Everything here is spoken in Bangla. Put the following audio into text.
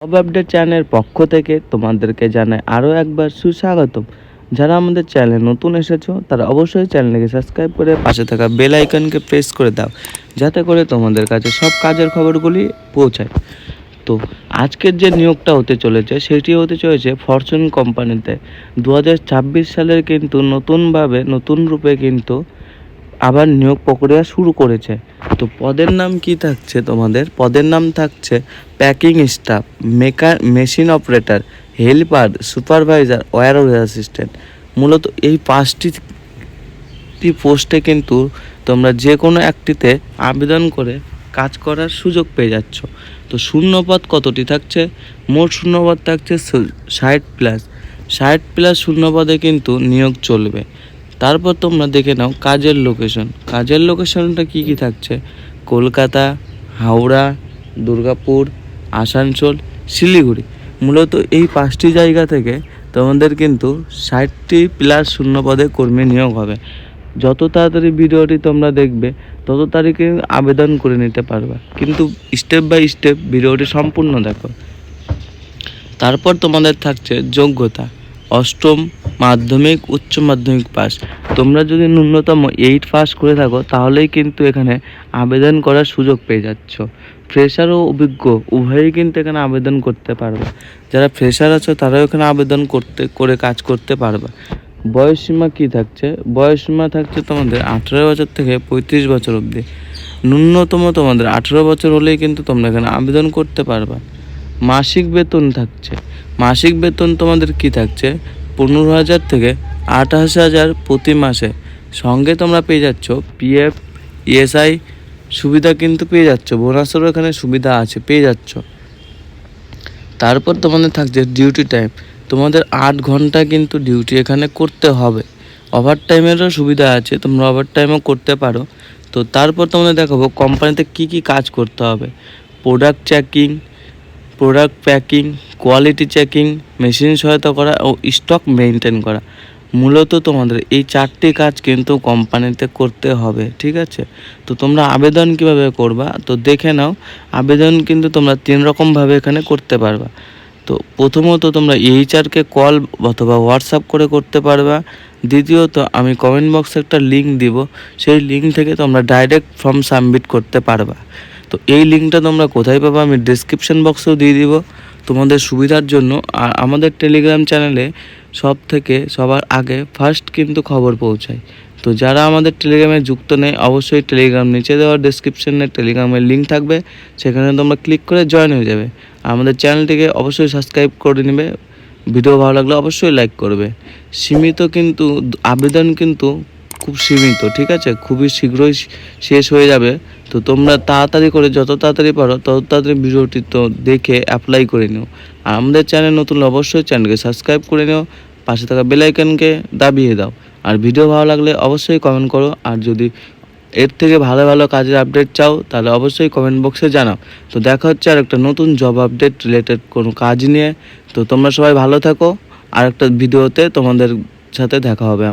জব আপডেট চ্যানেলের পক্ষ থেকে তোমাদেরকে জানাই আরও একবার সুস্বাগতম। যারা আমাদের চ্যানেলে নতুন এসেছো তারা অবশ্যই চ্যানেলকে সাবস্ক্রাইব করে পাশে থাকা বেল আইকনকে প্রেস করে দাও, যাতে করে তোমাদের কাছে সব কাজের খবরগুলি পৌঁছায়। তো আজকের যে নিয়োগটা হতে চলেছে সেটি হতে চলেছে ফরচুন কোম্পানিতে। 2026 সালের কিন্তু নতুন রূপে কিন্তু আবার নিয়োগ প্রক্রিয়া শুরু করেছে। তো পদের নাম কি থাকছে? তোমাদের পদের নাম থাকছে packing staff, machine operator, helper, supervisor, warehouse assistant. মূলত এই 5টি পোস্টে কিন্তু তোমরা যে কোনো একটিতে আবেদন করে কাজ করার সুযোগ পেয়ে যাচ্ছ। তো শূন্যপদ কতটি থাকছে? মোট শূন্যপদ থাকছে 60+। শূন্যপদে কিন্তু নিয়োগ চলবে। তারপর তোমরা দেখে নাও কাজের লোকেশনটা কি কি থাকছে? কলকাতা, হাওড়া, দুর্গাপুর, আসানসোল, শিলিগুড়ি। মূলত এই 5টি জায়গা থেকে তোমাদের কিন্তু 60+ শূন্যপদে কর্মী নিয়োগ হবে। যত তাড়াতাড়ি ভিডিওটি তোমরা দেখবে তত তারিখে আবেদন করে নিতে পারবে, কিন্তু স্টেপ বাই স্টেপ ভিডিওটি সম্পূর্ণ দেখো। তারপর তোমাদের থাকছে যোগ্যতা, অষ্টম মাধ্যমিক, উচ্চ মাধ্যমিক পাস। তোমরা যদি ন্যূনতম 8 পাস করে থাকো তাহলেই কিন্তু এখানে আবেদন করার সুযোগ পেয়ে যাচ্ছ। ফ্রেশার ও অভিজ্ঞ উভয়ই কিন্তু এখানে আবেদন করতে পারবে। যারা ফ্রেশার আছো তারাও এখানে আবেদন করে কাজ করতে পারবে। বয়সসীমা কি থাকছে? বয়সসীমা থাকছে তোমাদের 18 বছর থেকে 35 বছর অবধি। ন্যূনতম তোমাদের 18 বছর হলেই কিন্তু তোমরা এখানে আবেদন করতে পারবে। মাসিক বেতন থাকছে। মাসিক বেতন তোমাদের কি থাকছে? 15,000 থেকে 28,000 প্রতি মাসে। সঙ্গে তোমরা পেয়ে যাচ্ছ পিএফ, ইএসআই সুবিধা কিন্তু পেয়ে যাচ্ছ। বোনাসেরও এখানে সুবিধা আছে, পেয়ে যাচ্ছ। তারপর তোমাদের থাকছে ডিউটি টাইম। তোমাদের 8 ঘন্টা কিন্তু ডিউটি এখানে করতে হবে। ওভার টাইমেরও সুবিধা আছে, তোমরা ওভার টাইমও করতে পারো। তো তারপর তোমাদের দেখাবো কোম্পানিতে কি কি কাজ করতে হবে। Product checking, product packing, quality checking, machine সহায়তা করা ও স্টক মেনটেন করা। মূলত তোমাদের এই 4টি কাজ কিন্তু কোম্পানিতে করতে হবে, ঠিক আছে? তো তোমরা আবেদন কিভাবে করবা তো দেখে নাও। আবেদন কিন্তু তোমরা 3 রকমভাবে এখানে করতে পারবা। তো প্রথমত তোমরা এইচআরকে কল অথবা হোয়াটসঅ্যাপ করে করতে পারবা। দ্বিতীয়ত আমি কমেন্ট বক্সে একটা লিঙ্ক দিব, সেই লিঙ্ক থেকে তোমরা ডাইরেক্ট ফর্ম সাবমিট করতে পারবা। তো এই লিঙ্কটা তোমরা কোথায় পাবা আমি ডেসক্রিপশন বক্সেও দিয়ে দিব তোমাদের সুবিধার জন্য। আর আমাদের টেলিগ্রাম চ্যানেলে সবার আগে ফার্স্ট কিন্তু খবর পৌঁছায়। তো যারা আমাদের টেলিগ্রামে যুক্ত নেই অবশ্যই টেলিগ্রাম নিচে দেওয়া ডেসক্রিপশনে টেলিগ্রামের লিঙ্ক থাকবে, সেখানে তোমরা ক্লিক করে জয়েন হয়ে যাবে। আমাদের চ্যানেলটিকে অবশ্যই সাবস্ক্রাইব করে নেবে। ভিডিও ভালো লাগলে অবশ্যই লাইক করবে। আবেদন কিন্তু খুব সীমিত, ঠিক আছে? খুবই শীঘ্রই শেষ হয়ে যাবে। তো তোমরা তাড়াতাড়ি করে যত তাড়াতাড়ি পারো তত তাড়াতাড়ি ভিডিওটি তো দেখে অ্যাপ্লাই করে নিও। আর আমাদের চ্যানেল নতুন অবশ্যই চ্যানেলকে সাবস্ক্রাইব করে নিও, পাশে থাকা বেল আইকনকে দাবিয়ে দাও। আর ভিডিও ভালো লাগলে অবশ্যই কমেন্ট করো। আর যদি এর থেকে ভালো ভালো কাজের আপডেট চাও তাহলে অবশ্যই কমেন্ট বক্সে জানাও। তো দেখা হচ্ছে আর একটা নতুন জব আপডেট রিলেটেড কোনো কাজ নিয়ে। তো তোমরা সবাই ভালো থাকো। আর একটা ভিডিওতে তোমাদের সাথে দেখা হবে।